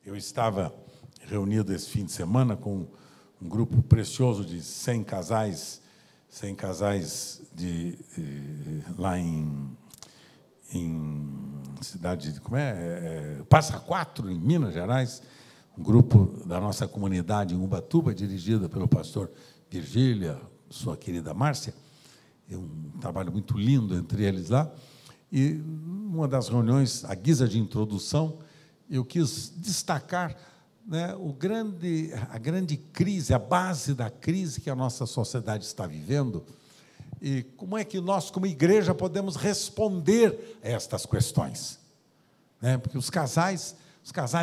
Eu estava reunido esse fim de semana com um grupo precioso de 100 casais lá em cidade de Passa Quatro, em Minas Gerais, um grupo da nossa comunidade em Ubatuba, dirigida pelo pastor Virgília, sua querida Márcia. É um trabalho muito lindo entre eles lá. E, numa das reuniões, à guisa de introdução, eu quis destacar, né, a grande crise, a base da crise que a nossa sociedade está vivendo, e como é que nós, como igreja, podemos responder a estas questões. Né? Porque os casais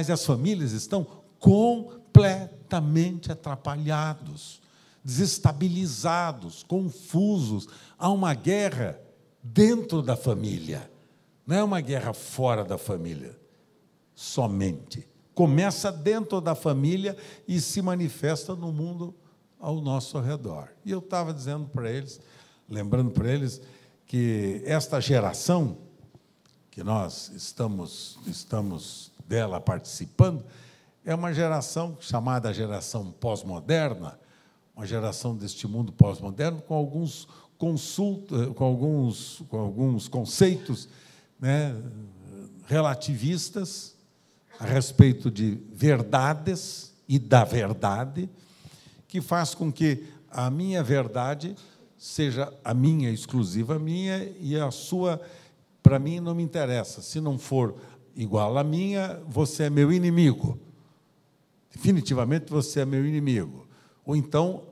e as famílias estão completamente atrapalhados, desestabilizados, confusos. Há uma guerra dentro da família, não é uma guerra fora da família, somente. Começa dentro da família e se manifesta no mundo ao nosso redor. E eu estava dizendo para eles, lembrando para eles, que esta geração, que nós estamos dela participando, é uma geração chamada geração pós-moderna, uma geração deste mundo pós-moderno, com alguns conceitos, né, relativistas a respeito de verdades e da verdade, que faz com que a minha verdade seja a minha, exclusiva minha, e a sua, para mim, não me interessa. Se não for igual à minha, você é meu inimigo. Definitivamente você é meu inimigo. Ou então,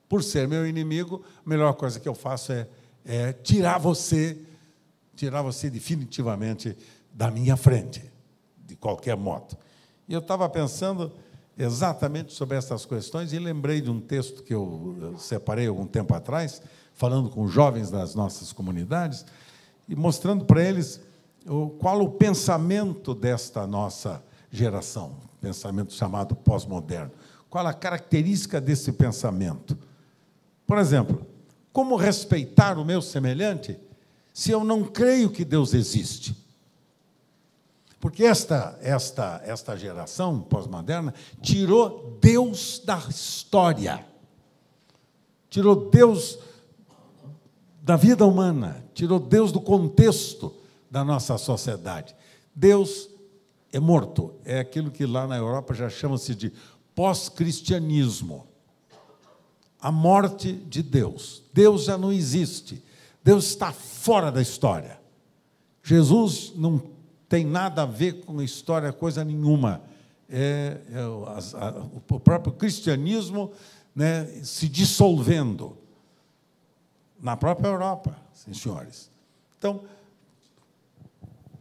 por ser meu inimigo, a melhor coisa que eu faço é tirar você definitivamente da minha frente, de qualquer modo. E eu estava pensando exatamente sobre essas questões e lembrei de um texto que eu separei algum tempo atrás, falando com jovens das nossas comunidades e mostrando para eles qual o pensamento desta nossa geração, pensamento chamado pós-moderno. Qual a característica desse pensamento? Por exemplo, como respeitar o meu semelhante se eu não creio que Deus existe? Porque esta geração pós-moderna tirou Deus da história, tirou Deus da vida humana, tirou Deus do contexto da nossa sociedade. Deus é morto, é aquilo que lá na Europa já chama-se de pós-cristianismo. A morte de Deus. Deus já não existe. Deus está fora da história. Jesus não tem nada a ver com a história, coisa nenhuma. O próprio cristianismo, né, se dissolvendo na própria Europa, sim, senhores. Então,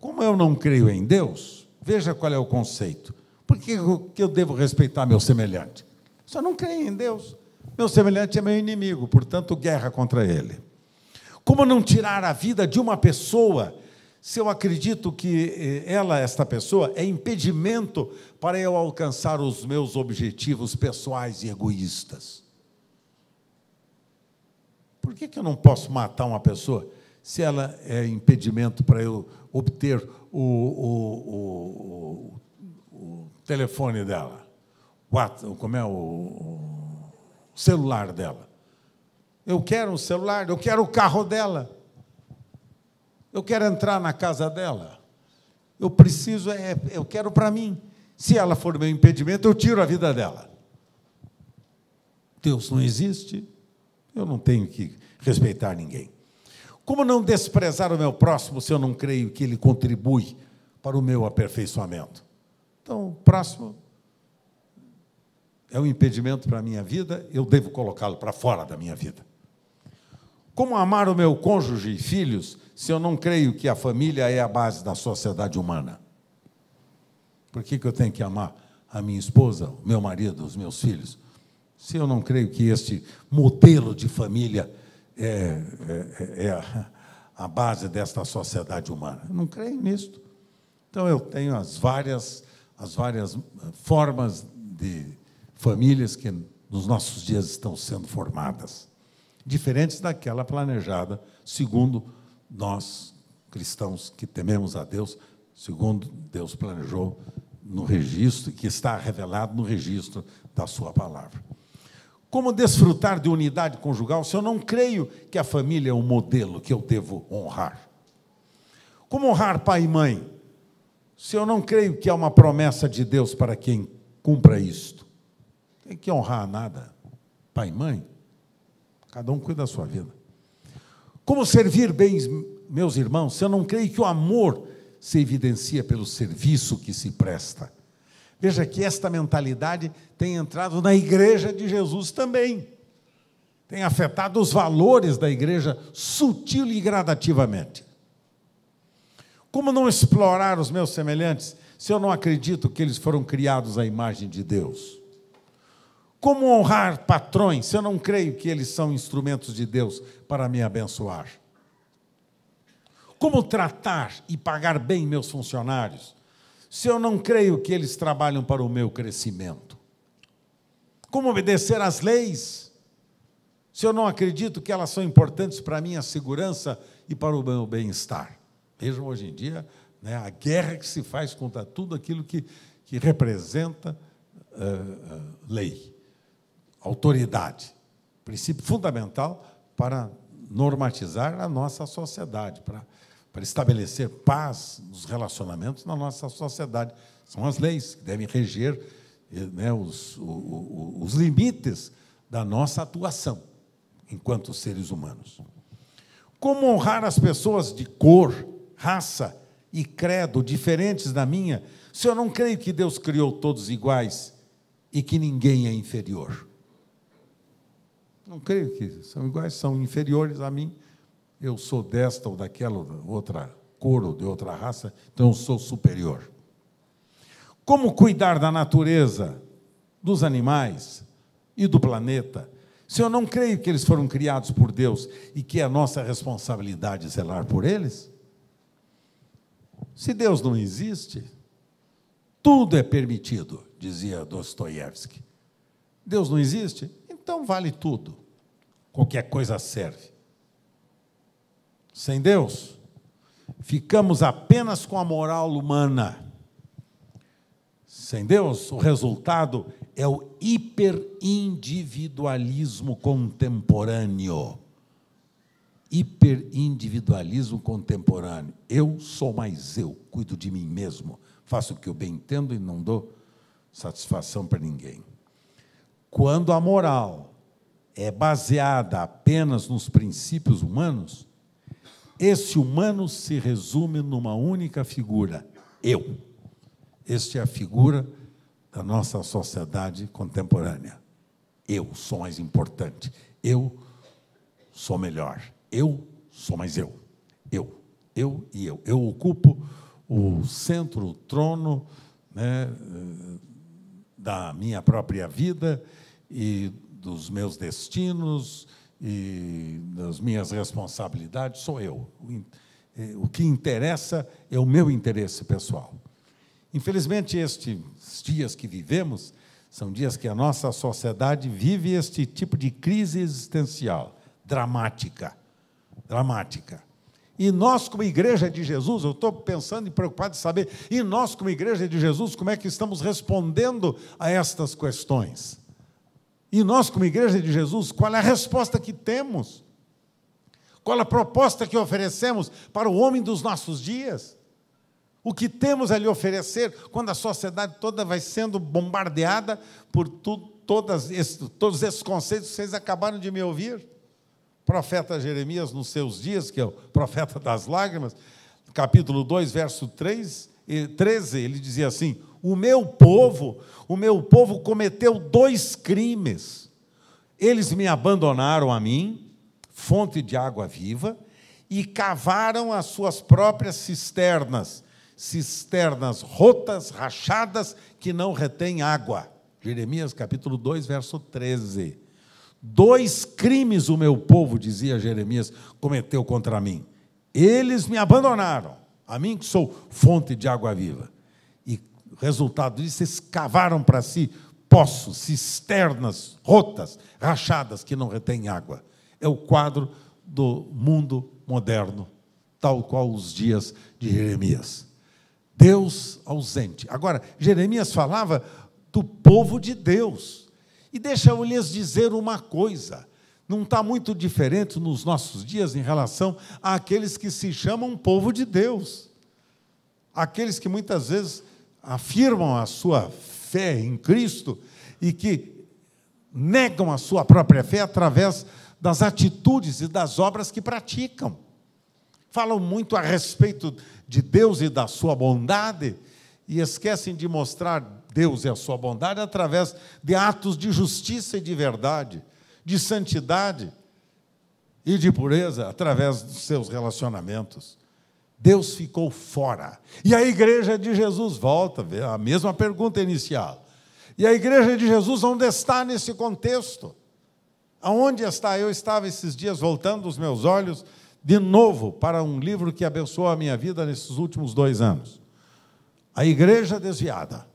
como eu não creio em Deus, veja qual é o conceito. Por que eu devo respeitar meu semelhante? Se eu não creio em Deus, meu semelhante é meu inimigo, portanto, guerra contra ele. Como não tirar a vida de uma pessoa se eu acredito que esta pessoa, é impedimento para eu alcançar os meus objetivos pessoais e egoístas? Por que eu não posso matar uma pessoa se ela é impedimento para eu obter o telefone dela? O celular dela. Eu quero o celular, eu quero o carro dela. Eu quero entrar na casa dela. Eu quero para mim. Se ela for meu impedimento, eu tiro a vida dela. Deus não existe, eu não tenho que respeitar ninguém. Como não desprezar o meu próximo se eu não creio que ele contribui para o meu aperfeiçoamento? Então, o próximo é um impedimento para a minha vida, eu devo colocá-lo para fora da minha vida. Como amar o meu cônjuge e filhos se eu não creio que a família é a base da sociedade humana? Por que eu tenho que amar a minha esposa, o meu marido, os meus filhos, se eu não creio que este modelo de família é a base desta sociedade humana? Eu não creio nisso. Então, eu tenho as várias formas de famílias que nos nossos dias estão sendo formadas, diferentes daquela planejada, segundo nós, cristãos que tememos a Deus, segundo Deus planejou no registro, que está revelado no registro da sua palavra. Como desfrutar de unidade conjugal se eu não creio que a família é um modelo que eu devo honrar? Como honrar pai e mãe se eu não creio que há uma promessa de Deus para quem cumpra isto? Tem que honrar nada. Pai e mãe, cada um cuida da sua vida. Como servir bem meus irmãos se eu não creio que o amor se evidencia pelo serviço que se presta? Veja que esta mentalidade tem entrado na igreja de Jesus também. Tem afetado os valores da igreja sutil e gradativamente. Como não explorar os meus semelhantes se eu não acredito que eles foram criados à imagem de Deus? Como honrar patrões se eu não creio que eles são instrumentos de Deus para me abençoar? Como tratar e pagar bem meus funcionários se eu não creio que eles trabalham para o meu crescimento? Como obedecer às leis se eu não acredito que elas são importantes para a minha segurança e para o meu bem-estar? Vejam hoje em dia, né, a guerra que se faz contra tudo aquilo que representa lei, autoridade, princípio fundamental para normatizar a nossa sociedade, para estabelecer paz nos relacionamentos na nossa sociedade. São as leis que devem reger, né, os limites da nossa atuação enquanto seres humanos. Como honrar as pessoas de cor, raça e credo diferentes da minha, se eu não creio que Deus criou todos iguais e que ninguém é inferior? Não creio que são iguais, são inferiores a mim. Eu sou desta ou daquela outra cor ou de outra raça, então eu sou superior. Como cuidar da natureza, dos animais e do planeta, se eu não creio que eles foram criados por Deus e que é a nossa responsabilidade zelar por eles? Se Deus não existe, tudo é permitido, dizia Dostoiévski. Deus não existe? Então vale tudo. Qualquer coisa serve. Sem Deus, ficamos apenas com a moral humana. Sem Deus, o resultado é o hiperindividualismo contemporâneo. Hiperindividualismo contemporâneo. Eu sou mais eu, cuido de mim mesmo, faço o que eu bem entendo e não dou satisfação para ninguém. Quando a moral é baseada apenas nos princípios humanos, esse humano se resume numa única figura, eu. Esta é a figura da nossa sociedade contemporânea. Eu sou mais importante, eu sou melhor, eu sou mais eu. Eu e eu. Eu ocupo o centro, o trono, né, da minha própria vida e dos meus destinos e das minhas responsabilidades, sou eu. O que interessa é o meu interesse pessoal. Infelizmente, estes dias que vivemos são dias que a nossa sociedade vive este tipo de crise existencial, dramática. E nós, como Igreja de Jesus, eu estou pensando e preocupado de saber, e nós, como Igreja de Jesus, como é que estamos respondendo a estas questões? E nós, como Igreja de Jesus, qual é a resposta que temos? Qual a proposta que oferecemos para o homem dos nossos dias? O que temos a lhe oferecer quando a sociedade toda vai sendo bombardeada por todos esses conceitos que vocês acabaram de me ouvir? O profeta Jeremias, nos seus dias, que é o profeta das lágrimas, capítulo 2, verso 13, ele dizia assim: o meu povo cometeu 2 crimes. Eles me abandonaram a mim, fonte de água viva, e cavaram as suas próprias cisternas rotas, rachadas, que não retêm água. Jeremias, capítulo 2, verso 13. 2 crimes o meu povo, dizia Jeremias, cometeu contra mim. Eles me abandonaram, a mim que sou fonte de água viva. E resultado disso, eles cavaram para si poços, cisternas rotas, rachadas, que não retêm água. É o quadro do mundo moderno, tal qual os dias de Jeremias. Deus ausente. Agora, Jeremias falava do povo de Deus. E deixa eu lhes dizer uma coisa, não está muito diferente nos nossos dias em relação àqueles que se chamam povo de Deus. Aqueles que muitas vezes afirmam a sua fé em Cristo e que negam a sua própria fé através das atitudes e das obras que praticam. Falam muito a respeito de Deus e da sua bondade e esquecem de mostrar Deus e a sua bondade através de atos de justiça e de verdade, de santidade e de pureza através dos seus relacionamentos. Deus ficou fora. E a igreja de Jesus volta, a mesma pergunta inicial. E a igreja de Jesus, onde está nesse contexto? Aonde está? Eu estava esses dias voltando os meus olhos de novo para um livro que abençoou a minha vida nesses últimos 2 anos. A Igreja Desviada,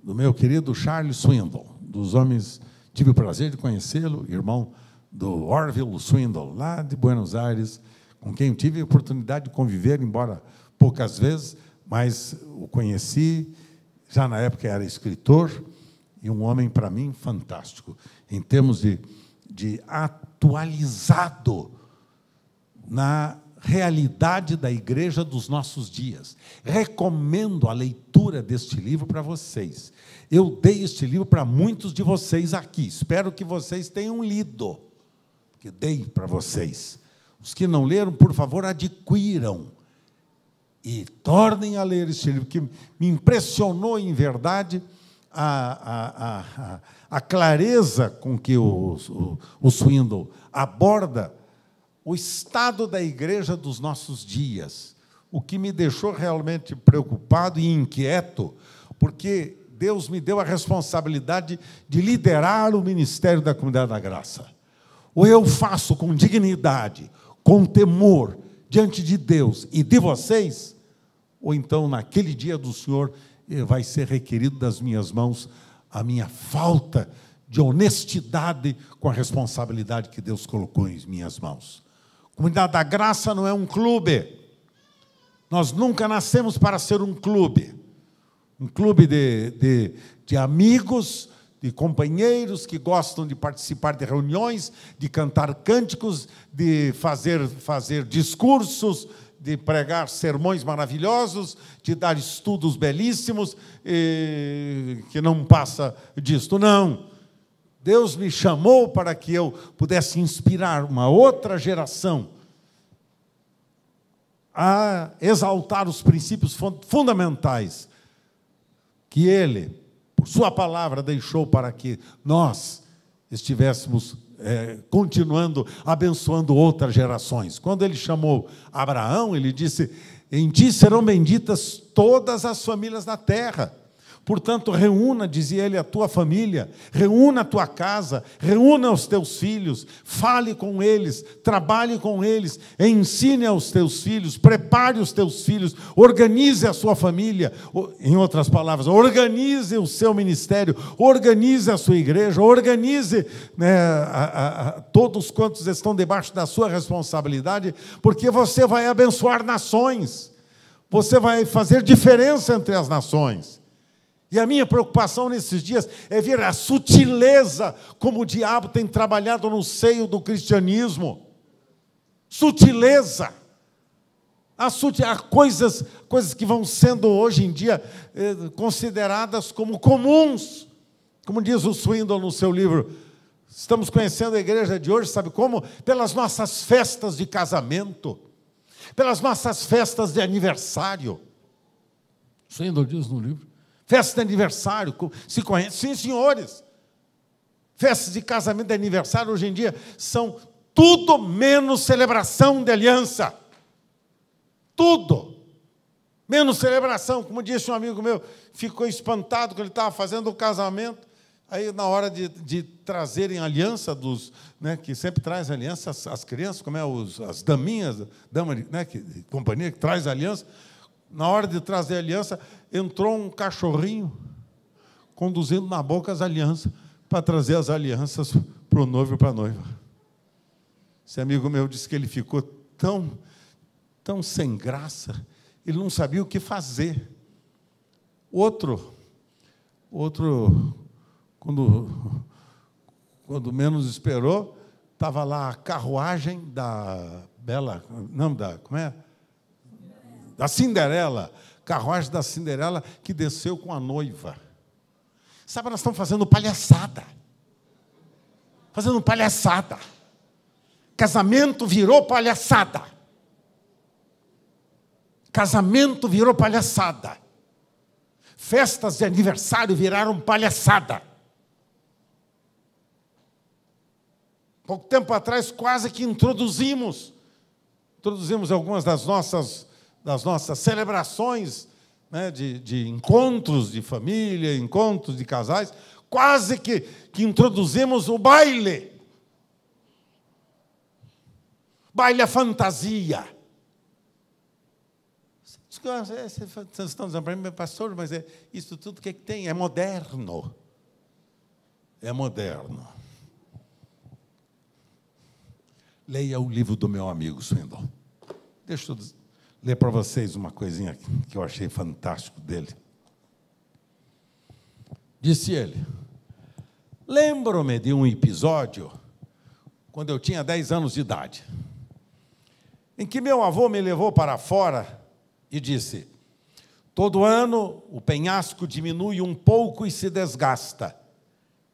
do meu querido Charles Swindoll, dos homens, tive o prazer de conhecê-lo, irmão do Orville Swindoll, lá de Buenos Aires, com quem eu tive a oportunidade de conviver, embora poucas vezes, mas o conheci, já na época era escritor, e um homem, para mim, fantástico, em termos de atualizado na realidade da igreja dos nossos dias. Recomendo a leitura deste livro para vocês. Eu dei este livro para muitos de vocês aqui. Espero que vocês tenham lido, que dei para vocês. Os que não leram, por favor, adquiram e tornem a ler este livro, que me impressionou, em verdade, a clareza com que o Swindoll aborda o estado da igreja dos nossos dias, o que me deixou realmente preocupado e inquieto, porque Deus me deu a responsabilidade de liderar o ministério da Comunidade da Graça. Ou eu faço com dignidade, com temor, diante de Deus e de vocês, ou então, naquele dia do Senhor, vai ser requerido das minhas mãos a minha falta de honestidade com a responsabilidade que Deus colocou em minhas mãos. Comunidade da Graça não é um clube. Nós nunca nascemos para ser um clube de amigos, de companheiros que gostam de participar de reuniões, de cantar cânticos, de fazer discursos, de pregar sermões maravilhosos, de dar estudos belíssimos, que não passa disto. Não. Deus me chamou para que eu pudesse inspirar uma outra geração a exaltar os princípios fundamentais que Ele, por sua palavra, deixou para que nós estivéssemos continuando, abençoando outras gerações. Quando Ele chamou Abraão, Ele disse: em ti serão benditas todas as famílias da terra. Portanto, reúna, dizia ele, a tua família, reúna a tua casa, reúna os teus filhos, fale com eles, trabalhe com eles, ensine aos teus filhos, prepare os teus filhos, organize a sua família, em outras palavras, organize o seu ministério, organize a sua igreja, organize todos quantos estão debaixo da sua responsabilidade, porque você vai abençoar nações, você vai fazer diferença entre as nações. E a minha preocupação nesses dias é ver a sutileza como o diabo tem trabalhado no seio do cristianismo. Sutileza. Há coisas que vão sendo hoje em dia consideradas como comuns. Como diz o Swindoll no seu livro, estamos conhecendo a igreja de hoje, sabe como? Pelas nossas festas de casamento, pelas nossas festas de aniversário. Swindoll diz no livro. Festa de aniversário, se conhece? Sim, senhores. Festas de casamento de aniversário, hoje em dia, são tudo menos celebração de aliança. Tudo. Menos celebração. Como disse um amigo meu, ficou espantado quando ele estava fazendo o casamento. Aí, na hora de trazerem aliança, que sempre traz aliança, as crianças, como as daminhas, companhia que traz aliança, na hora de trazer a aliança, entrou um cachorrinho conduzindo na boca as alianças para trazer as alianças para o noivo e para a noiva. Esse amigo meu disse que ele ficou tão sem graça, ele não sabia o que fazer. Outro, quando menos esperou, estava lá a carruagem da Bela, não, como é? Da Cinderela, carruagem da Cinderela que desceu com a noiva. Sabe, nós estamos fazendo palhaçada. Fazendo palhaçada. Casamento virou palhaçada. Casamento virou palhaçada. Festas de aniversário viraram palhaçada. Pouco tempo atrás, quase que introduzimos algumas das nossas celebrações, né, de encontros de família, encontros de casais, quase que introduzimos o baile. Baile à fantasia. Vocês estão dizendo para mim, pastor, mas isso tudo que tem? É moderno. É moderno. Leia o livro do meu amigo Swindoll. Deixa eu ler para vocês uma coisinha que eu achei fantástico dele. Disse ele: lembro-me de um episódio, quando eu tinha 10 anos de idade, em que meu avô me levou para fora e disse: todo ano o penhasco diminui um pouco e se desgasta.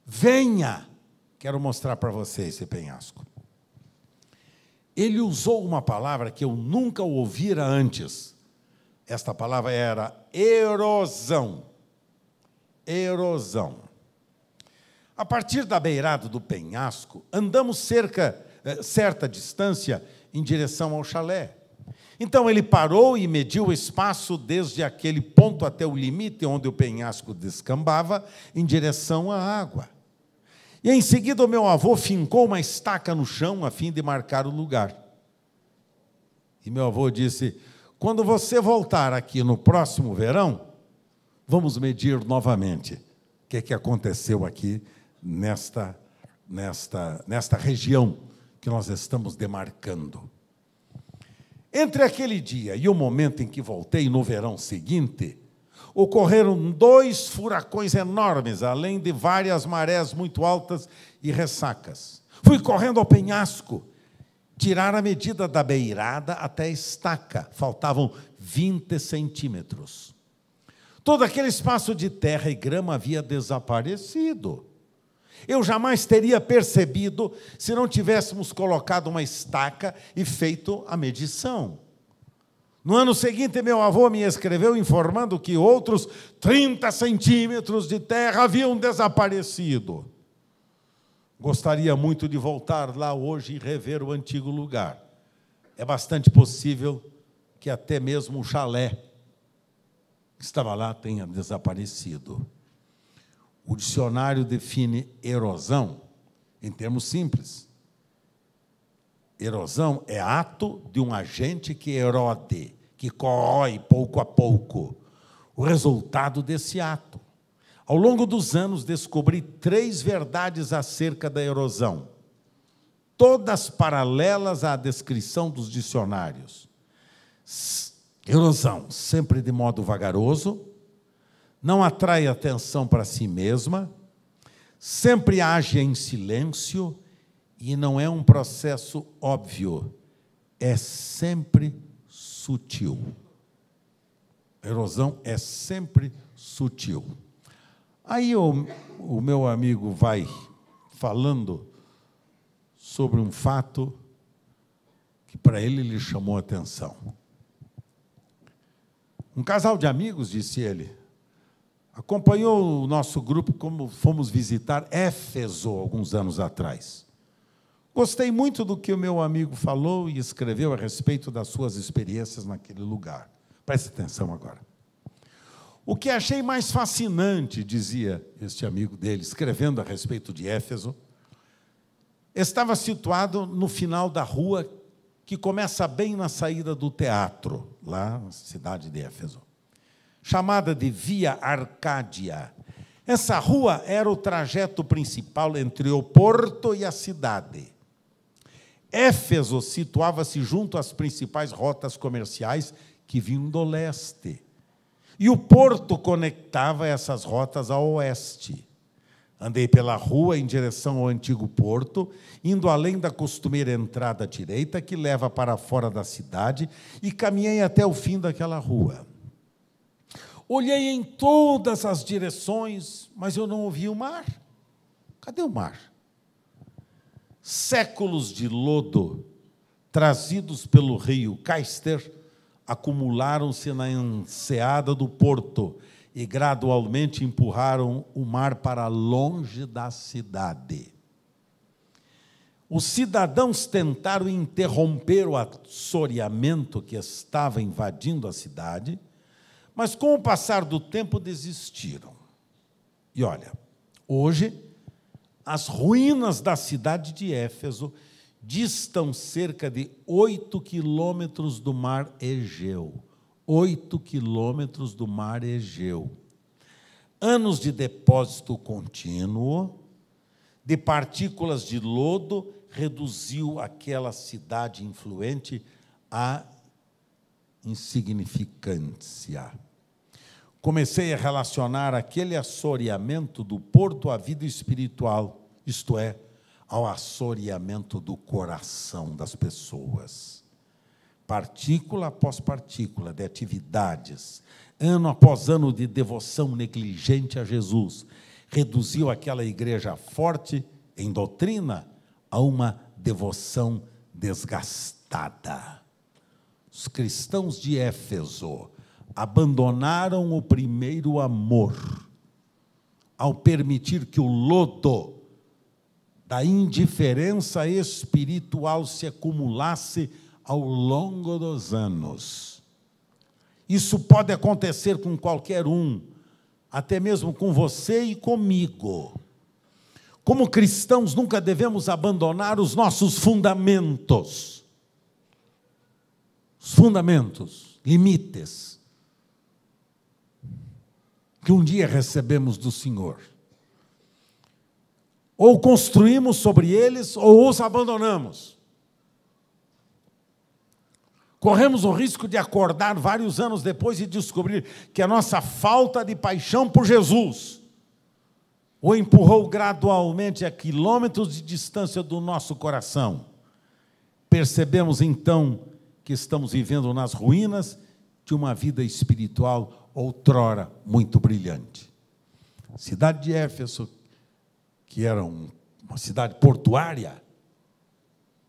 Venha, quero mostrar para você esse penhasco. Ele usou uma palavra que eu nunca ouvira antes. Esta palavra era erosão. Erosão. A partir da beirada do penhasco, andamos certa distância em direção ao chalé. Então ele parou e mediu o espaço desde aquele ponto até o limite onde o penhasco descambava em direção à água. E em seguida o meu avô fincou uma estaca no chão a fim de marcar o lugar. E meu avô disse: quando você voltar aqui no próximo verão, vamos medir novamente o que aconteceu aqui nesta região que nós estamos demarcando. Entre aquele dia e o momento em que voltei no verão seguinte, ocorreram 2 furacões enormes, além de várias marés muito altas e ressacas. Fui correndo ao penhasco, tirar a medida da beirada até a estaca. Faltavam 20 centímetros. Todo aquele espaço de terra e grama havia desaparecido. Eu jamais teria percebido se não tivéssemos colocado uma estaca e feito a medição. No ano seguinte, meu avô me escreveu informando que outros 30 centímetros de terra haviam desaparecido. Gostaria muito de voltar lá hoje e rever o antigo lugar. É bastante possível que até mesmo o chalé que estava lá tenha desaparecido. O dicionário define erosão em termos simples. Erosão é ato de um agente que erode, que corrói pouco a pouco. O resultado desse ato. Ao longo dos anos, descobri 3 verdades acerca da erosão, todas paralelas à descrição dos dicionários. Erosão, sempre de modo vagaroso, não atrai atenção para si mesma, sempre age em silêncio e não é um processo óbvio, é sempre sutil. A erosão é sempre sutil. Aí o meu amigo vai falando sobre um fato que para ele lhe chamou a atenção. Um casal de amigos, disse ele, acompanhou o nosso grupo como fomos visitar Éfeso alguns anos atrás. Gostei muito do que o meu amigo falou e escreveu a respeito das suas experiências naquele lugar. Preste atenção agora. O que achei mais fascinante, dizia este amigo dele, escrevendo a respeito de Éfeso, estava situado no final da rua que começa bem na saída do teatro, lá na cidade de Éfeso, chamada de Via Arcádia. Essa rua era o trajeto principal entre o porto e a cidade. Éfeso situava-se junto às principais rotas comerciais que vinham do leste. E o porto conectava essas rotas ao oeste. Andei pela rua em direção ao antigo porto, indo além da costumeira entrada direita, que leva para fora da cidade, e caminhei até o fim daquela rua. Olhei em todas as direções, mas eu não ouvi o mar. Cadê o mar? Séculos de lodo, trazidos pelo rio Cayster, acumularam-se na enseada do porto e gradualmente empurraram o mar para longe da cidade. Os cidadãos tentaram interromper o assoreamento que estava invadindo a cidade, mas, com o passar do tempo, desistiram. E olha, hoje, as ruínas da cidade de Éfeso distam cerca de 8 quilômetros do mar Egeu. 8 quilômetros do mar Egeu. Anos de depósito contínuo de partículas de lodo reduziu aquela cidade influente à insignificância. Comecei a relacionar aquele assoreamento do porto à vida espiritual, isto é, ao assoreamento do coração das pessoas. Partícula após partícula de atividades, ano após ano de devoção negligente a Jesus, reduziu aquela igreja forte em doutrina a uma devoção desgastada. Os cristãos de Éfeso abandonaram o primeiro amor ao permitir que o lodo da indiferença espiritual se acumulasse ao longo dos anos. Isso pode acontecer com qualquer um, até mesmo com você e comigo. Como cristãos, nunca devemos abandonar os nossos fundamentos. Os fundamentos, limites, que um dia recebemos do Senhor. Ou construímos sobre eles, ou os abandonamos. Corremos o risco de acordar vários anos depois e descobrir que a nossa falta de paixão por Jesus o empurrou gradualmente a quilômetros de distância do nosso coração. Percebemos, então, que estamos vivendo nas ruínas de uma vida espiritual outrora muito brilhante. A cidade de Éfeso, que era uma cidade portuária,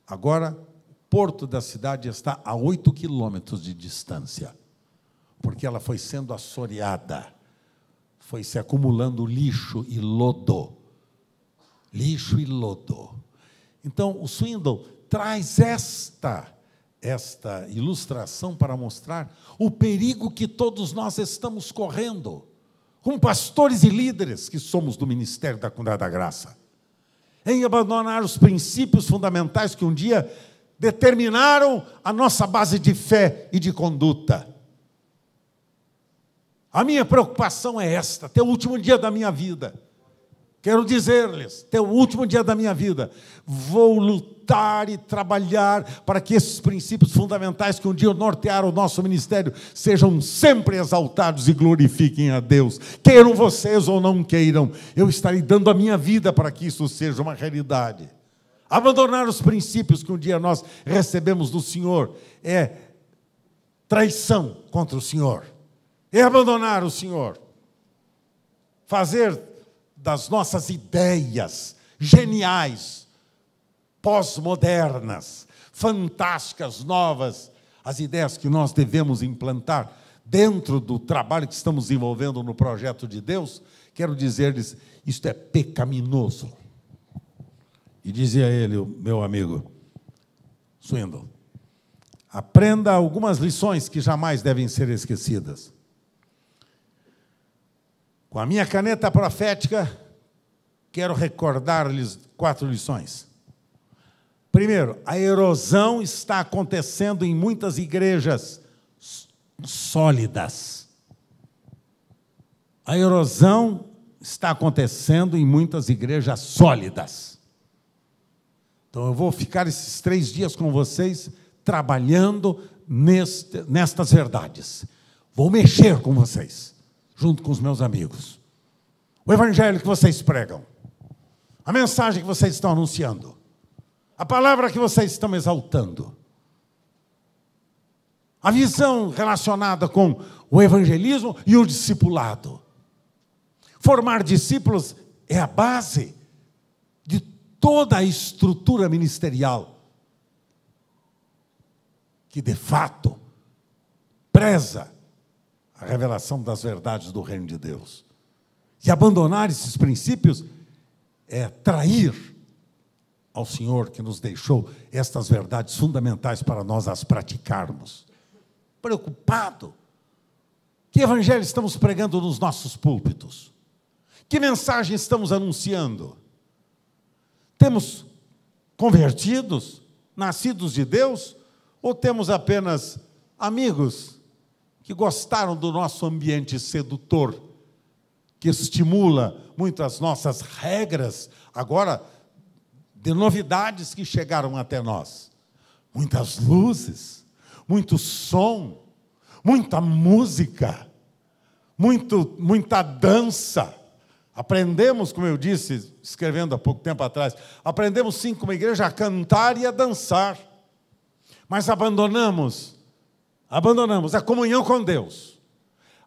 agora o porto da cidade está a 8 quilômetros de distância, porque ela foi sendo assoreada, foi se acumulando lixo e lodo. Lixo e lodo. Então, o Swindoll traz esta ilustração para mostrar o perigo que todos nós estamos correndo, como pastores e líderes que somos do Ministério da Comunidade da Graça, em abandonar os princípios fundamentais que um dia determinaram a nossa base de fé e de conduta. A minha preocupação é esta, até o último dia da minha vida. Quero dizer-lhes, até o último dia da minha vida, vou lutar e trabalhar para que esses princípios fundamentais que um dia nortearam o nosso ministério sejam sempre exaltados e glorifiquem a Deus. Queiram vocês ou não queiram, eu estarei dando a minha vida para que isso seja uma realidade. Abandonar os princípios que um dia nós recebemos do Senhor é traição contra o Senhor. É abandonar o Senhor. Fazer das nossas ideias geniais, pós-modernas, fantásticas, novas, as ideias que nós devemos implantar dentro do trabalho que estamos desenvolvendo no projeto de Deus, quero dizer-lhes, isto é pecaminoso. E dizia ele, o meu amigo Swindoll, aprenda algumas lições que jamais devem ser esquecidas. Com a minha caneta profética, quero recordar-lhes 4 lições. Primeiro, a erosão está acontecendo em muitas igrejas sólidas. A erosão está acontecendo em muitas igrejas sólidas. Então, eu vou ficar esses 3 dias com vocês trabalhando nestas verdades. Vou mexer com vocês, junto com os meus amigos. O evangelho que vocês pregam, a mensagem que vocês estão anunciando, a palavra que vocês estão exaltando, a visão relacionada com o evangelismo e o discipulado. Formar discípulos é a base de toda a estrutura ministerial que, de fato, preza a revelação das verdades do reino de Deus. E abandonar esses princípios é trair ao Senhor que nos deixou estas verdades fundamentais para nós as praticarmos. Preocupado. Que evangelho estamos pregando nos nossos púlpitos? Que mensagem estamos anunciando? Temos convertidos, nascidos de Deus, ou temos apenas amigos que gostaram do nosso ambiente sedutor, que estimula muito as nossas regras, agora, de novidades que chegaram até nós? Muitas luzes, muito som, muita música, muita dança. Aprendemos, como eu disse, escrevendo há pouco tempo atrás, aprendemos sim como igreja a cantar e a dançar, mas abandonamos a comunhão com Deus,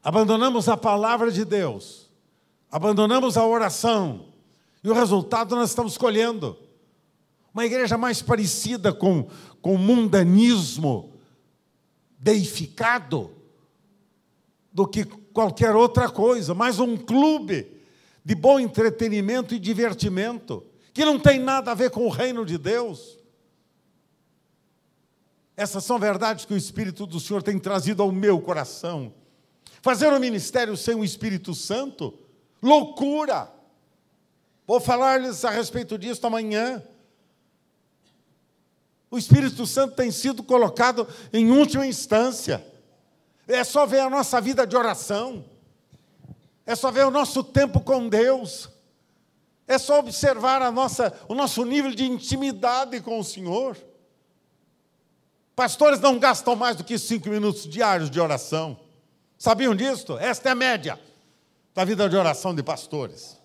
abandonamos a palavra de Deus, abandonamos a oração, e o resultado nós estamos colhendo. Uma igreja mais parecida com o mundanismo deificado do que qualquer outra coisa, mais um clube de bom entretenimento e divertimento, que não tem nada a ver com o reino de Deus. Essas são verdades que o Espírito do Senhor tem trazido ao meu coração. Fazer um ministério sem o Espírito Santo? Loucura! Vou falar-lhes a respeito disso amanhã. O Espírito Santo tem sido colocado em última instância. É só ver a nossa vida de oração. É só ver o nosso tempo com Deus. É só observar o nosso nível de intimidade com o Senhor. Pastores não gastam mais do que 5 minutos diários de oração. Sabiam disso? Esta é a média da vida de oração de pastores.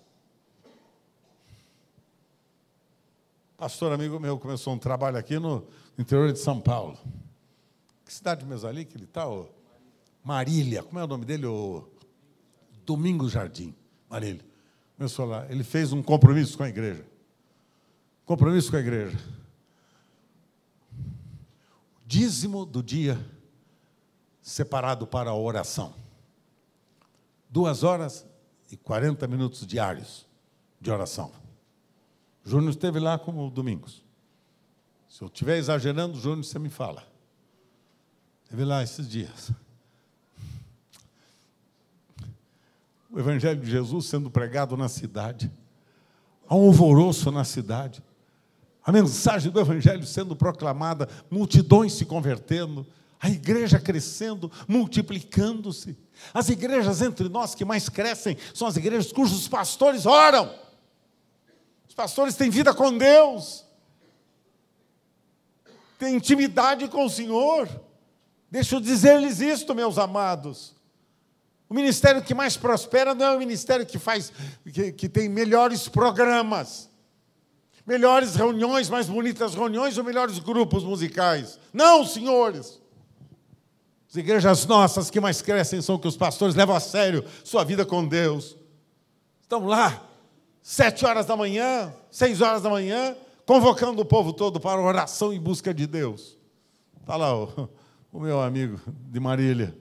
Pastor amigo meu começou um trabalho aqui no interior de São Paulo. Que cidade mesmo ali que ele está? Marília. Como é o nome dele? Domingos Jardim. Marília. Começou lá. Ele fez um compromisso com a igreja. Compromisso com a igreja. Dízimo do dia separado para a oração. 2h40 diários de oração. Júnior esteve lá com o Domingos. Se eu estiver exagerando, Júnior, você me fala. Esteve lá esses dias. O Evangelho de Jesus sendo pregado na cidade. Há um alvoroço na cidade. A mensagem do Evangelho sendo proclamada, multidões se convertendo, a igreja crescendo, multiplicando-se. As igrejas entre nós que mais crescem são as igrejas cujos pastores oram. Os pastores têm vida com Deus, têm intimidade com o Senhor. Deixa eu dizer-lhes isto, meus amados. O ministério que mais prospera não é o ministério que tem melhores programas, melhores reuniões, mais bonitas reuniões ou melhores grupos musicais. Não, senhores. As igrejas nossas que mais crescem são que os pastores levam a sério sua vida com Deus. Estão lá, 7h da manhã, 6h da manhã, convocando o povo todo para oração em busca de Deus. Está lá o meu amigo de Marília,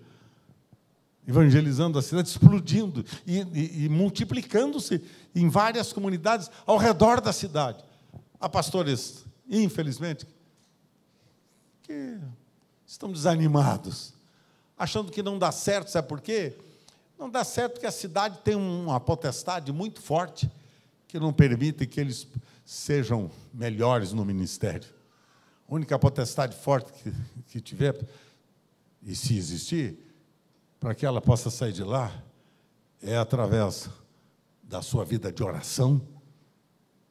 evangelizando a cidade, explodindo e multiplicando-se em várias comunidades ao redor da cidade. Há pastores, infelizmente, que estão desanimados, achando que não dá certo. Sabe por quê? Não dá certo porque a cidade tem uma potestade muito forte que não permite que eles sejam melhores no ministério. A única potestade forte que tiver, e se existir, para que ela possa sair de lá, é através da sua vida de oração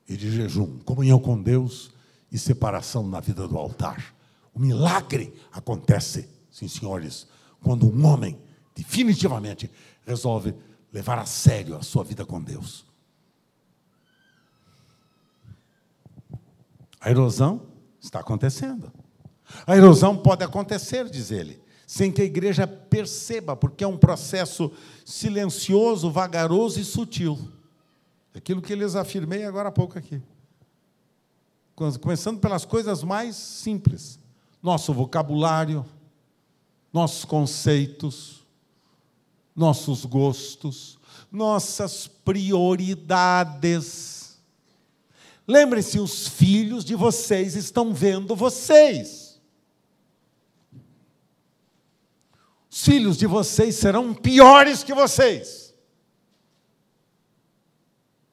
e de jejum, comunhão com Deus e separação na vida do altar. O milagre acontece, sim, senhores, quando um homem definitivamente resolve levar a sério a sua vida com Deus. A erosão está acontecendo. A erosão pode acontecer, diz ele, sem que a igreja perceba, porque é um processo silencioso, vagaroso e sutil. Aquilo que lhes afirmei agora há pouco aqui. Começando pelas coisas mais simples. Nosso vocabulário, nossos conceitos, nossos gostos, nossas prioridades. Lembrem-se, os filhos de vocês estão vendo vocês. Os filhos de vocês serão piores que vocês.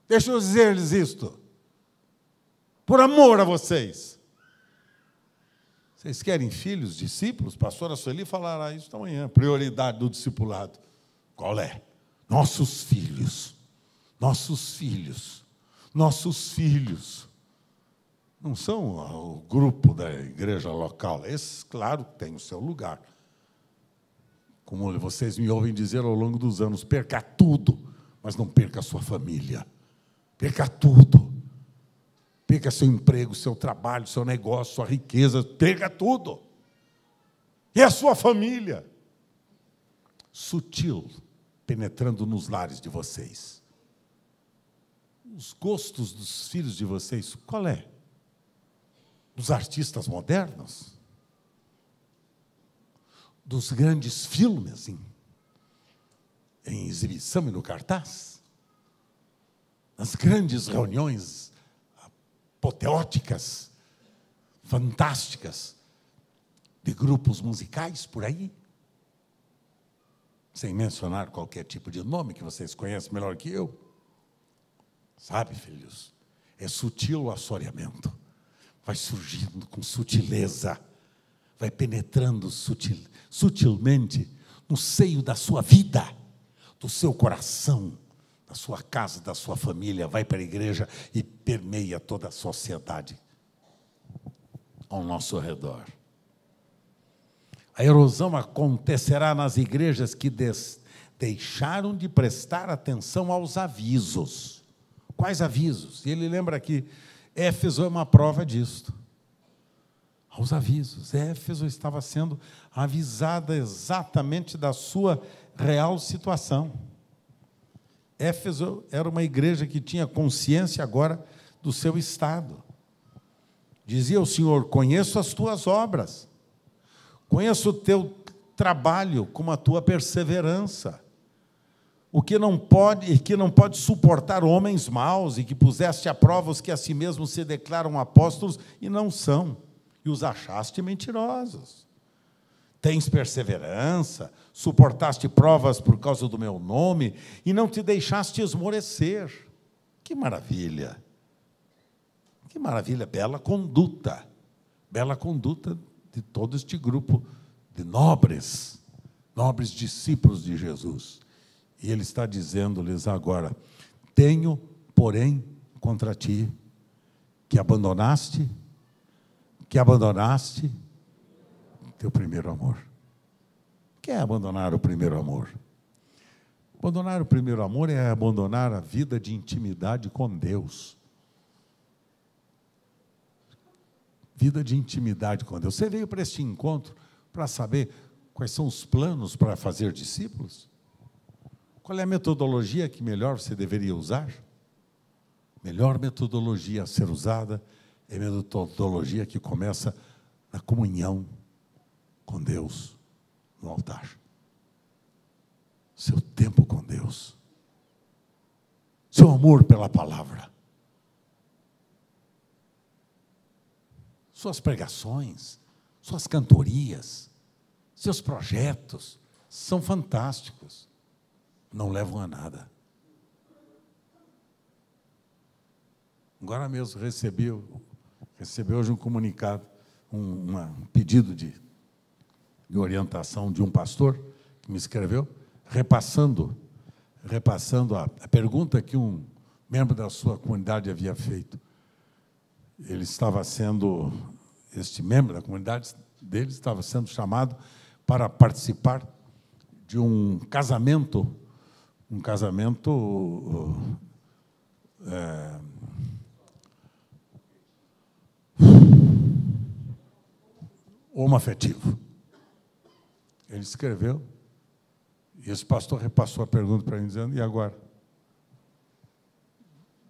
Deixa eu dizer-lhes isto. Por amor a vocês. Vocês querem filhos, discípulos? Pastora Sueli falará isso amanhã. Prioridade do discipulado. Qual é? Nossos filhos. Nossos filhos. Nossos filhos. Não são o grupo da igreja local. Esses, claro, têm o seu lugar. Como vocês me ouvem dizer ao longo dos anos, perca tudo, mas não perca a sua família. Perca tudo. Perca seu emprego, seu trabalho, seu negócio, sua riqueza, perca tudo. E a sua família? Sutil, penetrando nos lares de vocês. Os gostos dos filhos de vocês, qual é? Dos artistas modernos? Dos grandes filmes em exibição e no cartaz? Nas grandes reuniões apoteóticas, fantásticas, de grupos musicais por aí? Sem mencionar qualquer tipo de nome que vocês conhecem melhor que eu. Sabe, filhos, é sutil o assoreamento. Vai surgindo com sutileza, vai penetrando sutilmente no seio da sua vida, do seu coração, da sua casa, da sua família, vai para a igreja e permeia toda a sociedade ao nosso redor. A erosão acontecerá nas igrejas que deixaram de prestar atenção aos avisos. Quais avisos? E ele lembra que Éfeso é uma prova disto. Aos avisos. Éfeso estava sendo avisada exatamente da sua real situação. Éfeso era uma igreja que tinha consciência agora do seu estado. Dizia o Senhor: conheço as tuas obras, conheço o teu trabalho, como a tua perseverança, o que não pode suportar homens maus, e que puseste à prova os que a si mesmos se declaram apóstolos e não são, e os achaste mentirosos. Tens perseverança, suportaste provas por causa do meu nome e não te deixaste esmorecer. Que maravilha! Que maravilha! Bela conduta de todo este grupo de nobres discípulos de Jesus. E ele está dizendo-lhes agora: tenho, porém, contra ti que abandonaste teu primeiro amor. O que é abandonar o primeiro amor? Abandonar o primeiro amor é abandonar a vida de intimidade com Deus. Vida de intimidade com Deus. Você veio para este encontro para saber quais são os planos para fazer discípulos? Qual é a metodologia que melhor você deveria usar? Melhor metodologia a ser usada é a metodologia que começa na comunhão com Deus no altar. Seu tempo com Deus. Seu amor pela palavra. Suas pregações, suas cantorias, seus projetos são fantásticos. Não levam a nada. Agora mesmo recebi hoje um comunicado, um pedido de orientação de um pastor que me escreveu, repassando a pergunta que um membro da sua comunidade havia feito. Este membro da comunidade dele estava sendo chamado para participar de um casamento homoafetivo. Ele escreveu, e esse pastor repassou a pergunta para mim, dizendo: e agora?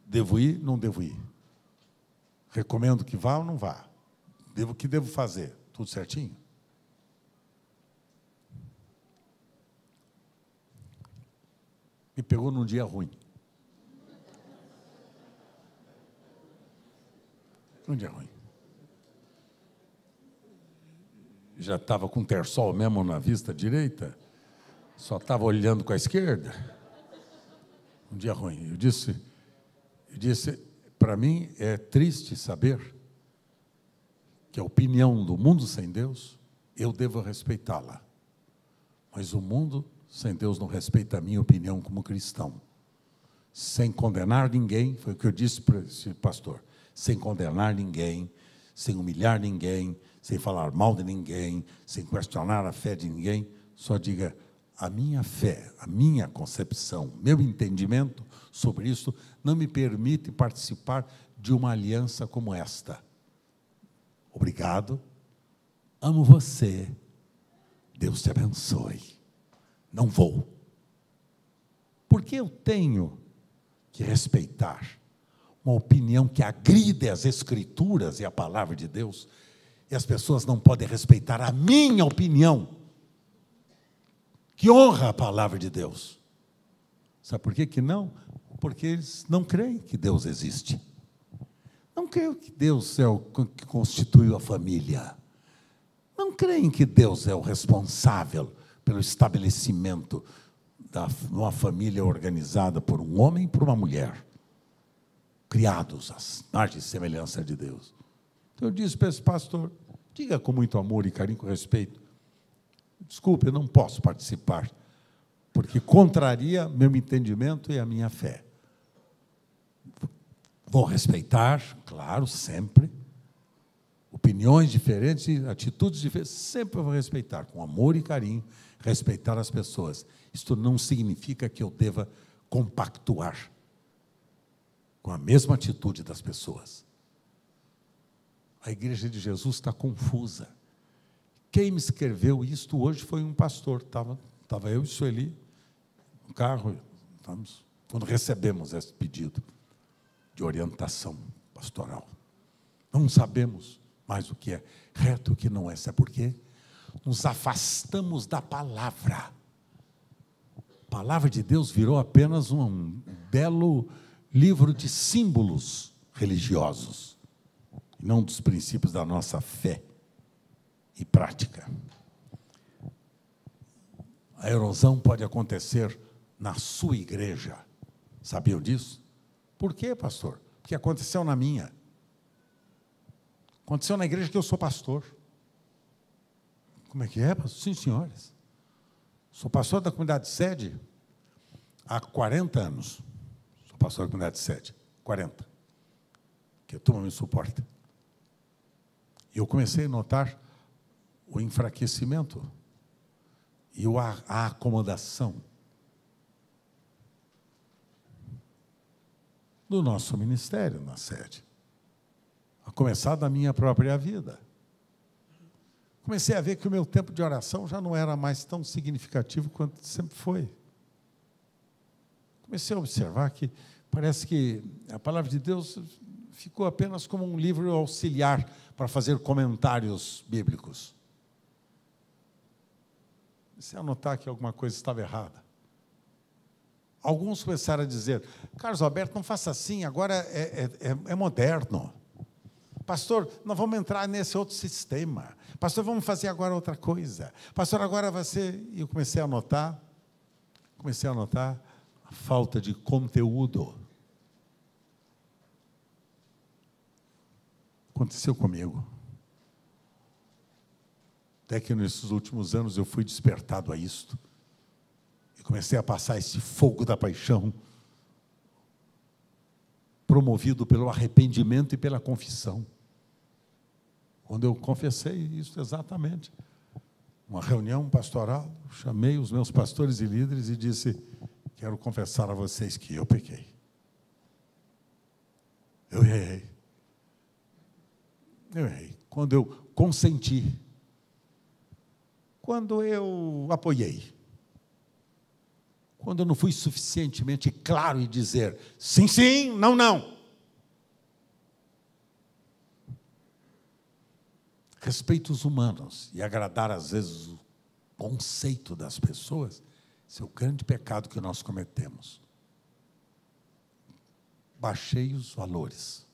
Devo ir? Não devo ir? Recomendo que vá ou não vá? O que devo fazer? Tudo certinho? Me pegou num dia ruim. Um dia ruim. Já estava com o terçol mesmo na vista direita, só estava olhando com a esquerda. Um dia ruim. Eu disse, para mim é triste saber que a opinião do mundo sem Deus, eu devo respeitá-la. Mas o mundo sem Deus não respeita a minha opinião como cristão. Sem condenar ninguém, foi o que eu disse para esse pastor, sem condenar ninguém, sem humilhar ninguém, sem falar mal de ninguém, sem questionar a fé de ninguém, só diga: a minha fé, a minha concepção, meu entendimento sobre isso não me permite participar de uma aliança como esta. Obrigado, amo você, Deus te abençoe. Não vou. Porque eu tenho que respeitar uma opinião que agride as Escrituras e a palavra de Deus, e as pessoas não podem respeitar a minha opinião, que honra a palavra de Deus. Sabe por que não? Porque eles não creem que Deus existe. Não creem que Deus é o que constituiu a família. Não creem que Deus é o responsável pelo estabelecimento de uma família organizada por um homem e por uma mulher, criados à imagem e semelhança de Deus. Então eu disse para esse pastor: diga com muito amor e carinho, com respeito: desculpe, eu não posso participar, porque contraria meu entendimento e a minha fé. Vou respeitar, claro, sempre, opiniões diferentes e atitudes diferentes, sempre vou respeitar, com amor e carinho, respeitar as pessoas. Isto não significa que eu deva compactuar com a mesma atitude das pessoas. A Igreja de Jesus está confusa. Quem me escreveu isto hoje foi um pastor. Estava eu e Sueli no carro, quando recebemos esse pedido de orientação pastoral. Não sabemos mais o que é reto e o que não é. Sabe por quê? Nos afastamos da palavra. A palavra de Deus virou apenas um belo livro de símbolos religiosos, e não dos princípios da nossa fé e prática. A erosão pode acontecer na sua igreja. Sabiam disso? Por quê, pastor? Porque aconteceu na minha. Aconteceu na igreja que eu sou pastor. Como é que é, pastor? Sim, senhores. Sou pastor da comunidade sede há 40 anos. Sou pastor da comunidade sede, 40. Que a turma me suporta. E eu comecei a notar o enfraquecimento e a acomodação do nosso ministério na sede. A começar da minha própria vida. Comecei a ver que o meu tempo de oração já não era mais tão significativo quanto sempre foi. Comecei a observar que parece que a palavra de Deus ficou apenas como um livro auxiliar para fazer comentários bíblicos. Comecei a notar que alguma coisa estava errada. Alguns começaram a dizer: Carlos Alberto, não faça assim, agora é moderno. Pastor, nós vamos entrar nesse outro sistema. Pastor, vamos fazer agora outra coisa. Pastor, agora vai ser... E eu comecei a notar a falta de conteúdo. Aconteceu comigo. Até que nesses últimos anos eu fui despertado a isto. E comecei a passar esse fogo da paixão, promovido pelo arrependimento e pela confissão. Quando eu confessei isso exatamente, uma reunião pastoral, chamei os meus pastores e líderes e disse: quero confessar a vocês que eu pequei. Eu errei. Eu errei. Quando eu consenti, quando eu apoiei, quando eu não fui suficientemente claro e dizer sim, sim, não, não. Respeito os humanos e agradar, às vezes, o conceito das pessoas, esse é o grande pecado que nós cometemos. Baixei os valores.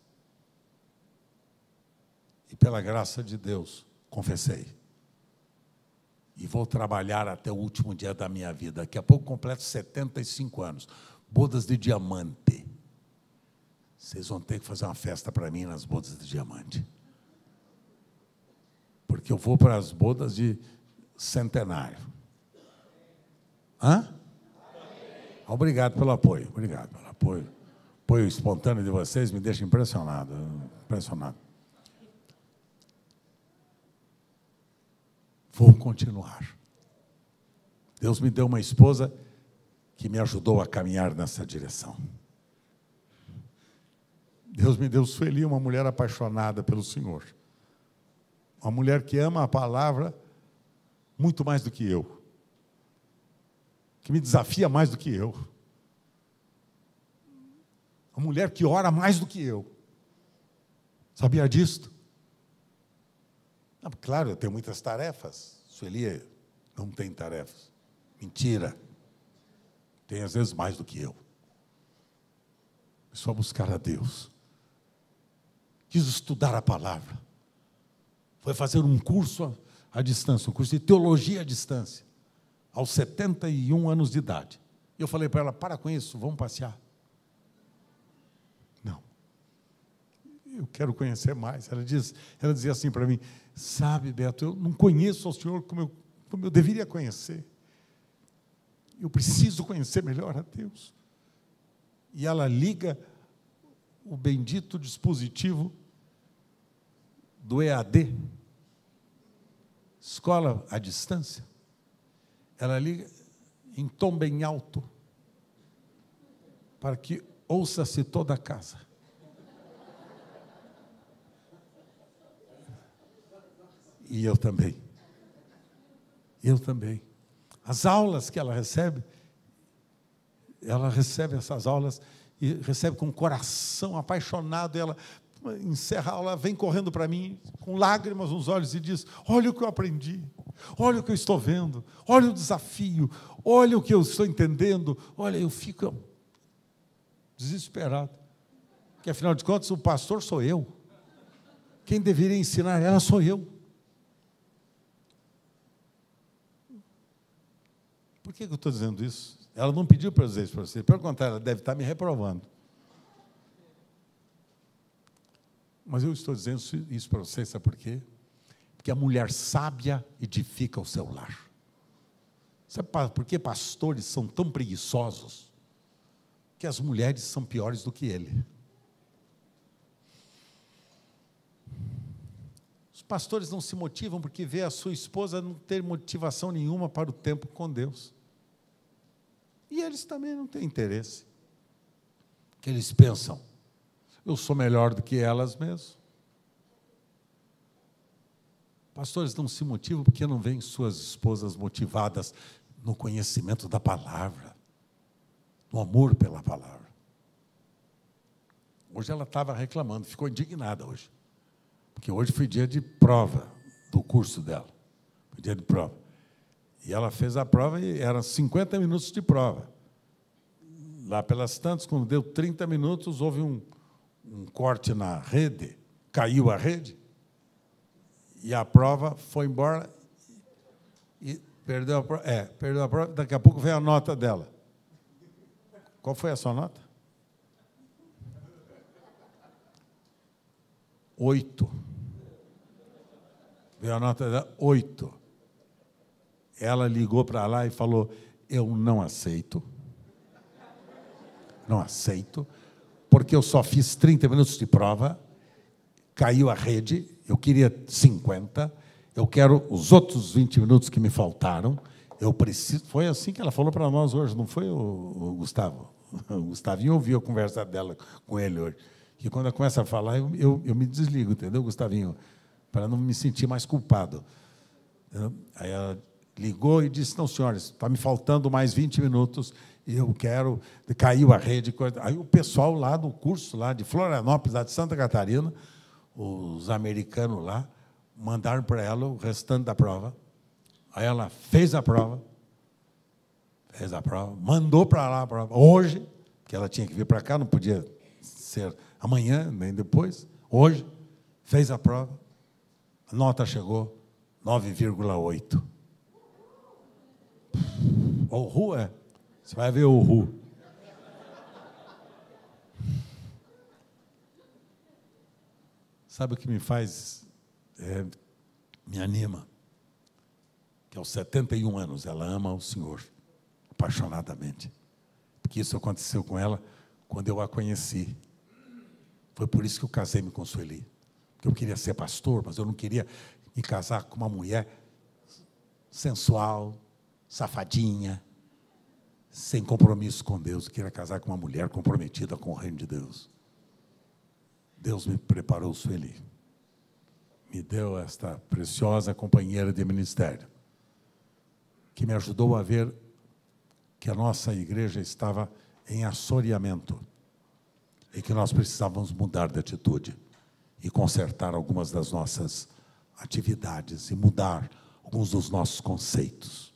E, pela graça de Deus, confessei. E vou trabalhar até o último dia da minha vida. Daqui a pouco completo 75 anos. Bodas de diamante. Vocês vão ter que fazer uma festa para mim nas bodas de diamante. Porque eu vou para as bodas de centenário. Hã? Obrigado pelo apoio. Obrigado pelo apoio. O apoio espontâneo de vocês me deixa impressionado. Impressionado. Vou continuar. Deus me deu uma esposa que me ajudou a caminhar nessa direção. Deus me deu Sueli, uma mulher apaixonada pelo Senhor. Uma mulher que ama a palavra muito mais do que eu. Que me desafia mais do que eu. Uma mulher que ora mais do que eu. Sabia disto? Claro, eu tenho muitas tarefas. Sueli não tem tarefas. Mentira. Tem, às vezes, mais do que eu. É só buscar a Deus. Quis estudar a palavra. Foi fazer um curso à distância, um curso de teologia à distância, aos 71 anos de idade. E eu falei para ela: para com isso, vamos passear. Não. Eu quero conhecer mais. Ela dizia assim para mim: sabe, Beto, eu não conheço ao Senhor como eu deveria conhecer. Eu preciso conhecer melhor a Deus. E ela liga o bendito dispositivo do EAD, escola à distância. Ela liga em tom bem alto, para que ouça-se toda a casa. E eu também. Eu também. As aulas que ela recebe essas aulas e recebe com o coração apaixonado. Ela encerra a aula, vem correndo para mim, com lágrimas nos olhos, e diz: olha o que eu aprendi, olha o que eu estou vendo, olha o desafio, olha o que eu estou entendendo. Olha, eu fico desesperado. Porque, afinal de contas, o pastor sou eu. Quem deveria ensinar ela sou eu. Por que eu estou dizendo isso? Ela não pediu para eu dizer isso para você. Pelo contrário, ela deve estar me reprovando. Mas eu estou dizendo isso para vocês, sabe por quê? Porque a mulher sábia edifica o seu lar. Sabe por que pastores são tão preguiçosos? Que as mulheres são piores do que ele. Os pastores não se motivam porque vê a sua esposa não ter motivação nenhuma para o tempo com Deus. E eles também não têm interesse. Que eles pensam: eu sou melhor do que elas mesmo. Pastores não se motivam porque não veem suas esposas motivadas no conhecimento da palavra, no amor pela palavra. Hoje ela estava reclamando, ficou indignada hoje. Porque hoje foi dia de prova do curso dela. Foi dia de prova. E ela fez a prova e eram 50 minutos de prova. Lá pelas tantas, quando deu 30 minutos, houve um corte na rede, caiu a rede, e a prova foi embora, e perdeu a prova. Perdeu a prova, daqui a pouco veio a nota dela. Qual foi a sua nota? 8. Veio a nota dela, 8. Ela ligou para lá e falou: eu não aceito. Não aceito, porque eu só fiz 30 minutos de prova, caiu a rede, eu queria 50, eu quero os outros 20 minutos que me faltaram, eu preciso... Foi assim que ela falou para nós hoje, não foi o Gustavo? O Gustavinho ouviu a conversa dela com ele hoje. Que quando ela começa a falar, eu me desligo, entendeu, Gustavinho? Para não me sentir mais culpado. Aí ela ligou e disse, não, senhores, está me faltando mais 20 minutos, e eu quero... Caiu a rede. Aí o pessoal lá do curso, lá de Florianópolis, lá de Santa Catarina, os americanos lá, mandaram para ela o restante da prova. Aí ela fez a prova, mandou para lá a prova. Hoje, que ela tinha que vir para cá, não podia ser amanhã, nem depois. Hoje, fez a prova, a nota chegou 9,8. O Ru é. Você vai ver o Ru. Sabe o que me faz, me anima? Que aos 71 anos ela ama o Senhor apaixonadamente. Porque isso aconteceu com ela quando eu a conheci. Foi por isso que eu casei-me com Sueli. Porque eu queria ser pastor, mas eu não queria me casar com uma mulher sensual, safadinha, sem compromisso com Deus. Eu queria casar com uma mulher comprometida com o reino de Deus. Deus me preparou Sueli. Me deu esta preciosa companheira de ministério, que me ajudou a ver que a nossa igreja estava em assoreamento e que nós precisávamos mudar de atitude e consertar algumas das nossas atividades e mudar alguns dos nossos conceitos.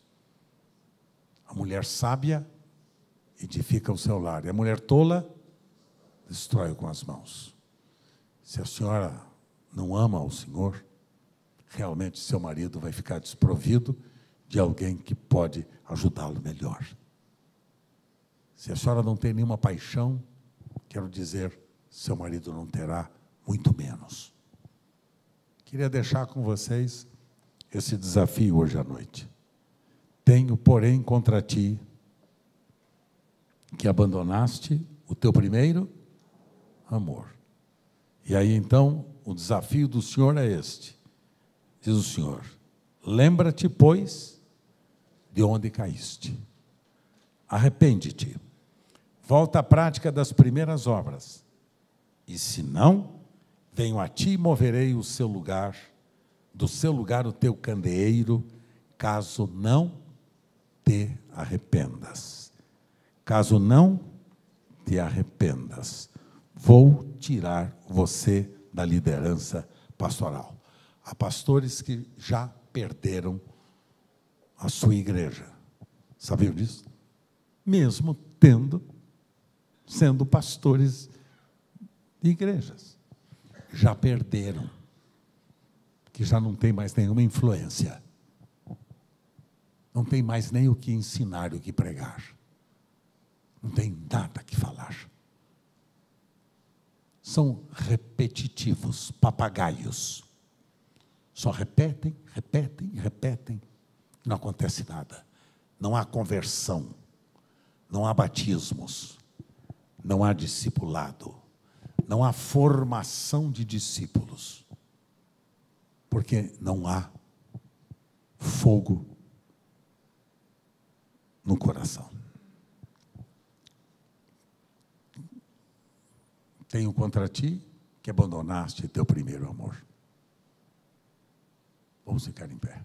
A mulher sábia edifica o seu lar, e a mulher tola destrói com as mãos. Se a senhora não ama o Senhor, realmente seu marido vai ficar desprovido de alguém que pode ajudá-lo melhor. Se a senhora não tem nenhuma paixão, quero dizer, seu marido não terá, muito menos. Queria deixar com vocês esse desafio hoje à noite. Tenho, porém, contra ti, que abandonaste o teu primeiro amor. E aí, então, o desafio do Senhor é este. Diz o Senhor, lembra-te, pois, de onde caíste. Arrepende-te. Volta à prática das primeiras obras. E se não, venho a ti e moverei o seu lugar, do seu lugar o teu candeeiro, caso não te arrependas. Caso não te arrependas, vou tirar você da liderança pastoral. Há pastores que já perderam a sua igreja. Sabiam disso? Mesmo sendo pastores de igrejas. Já perderam. Que já não tem mais nenhuma influência. Não tem mais nem o que ensinar, o que pregar. Não tem nada que falar. São repetitivos, papagaios. Só repetem, repetem, repetem. Não acontece nada. Não há conversão. Não há batismos. Não há discipulado. Não há formação de discípulos. Porque não há fogo no coração. Tenho contra ti que abandonaste teu primeiro amor. Vamos ficar em pé.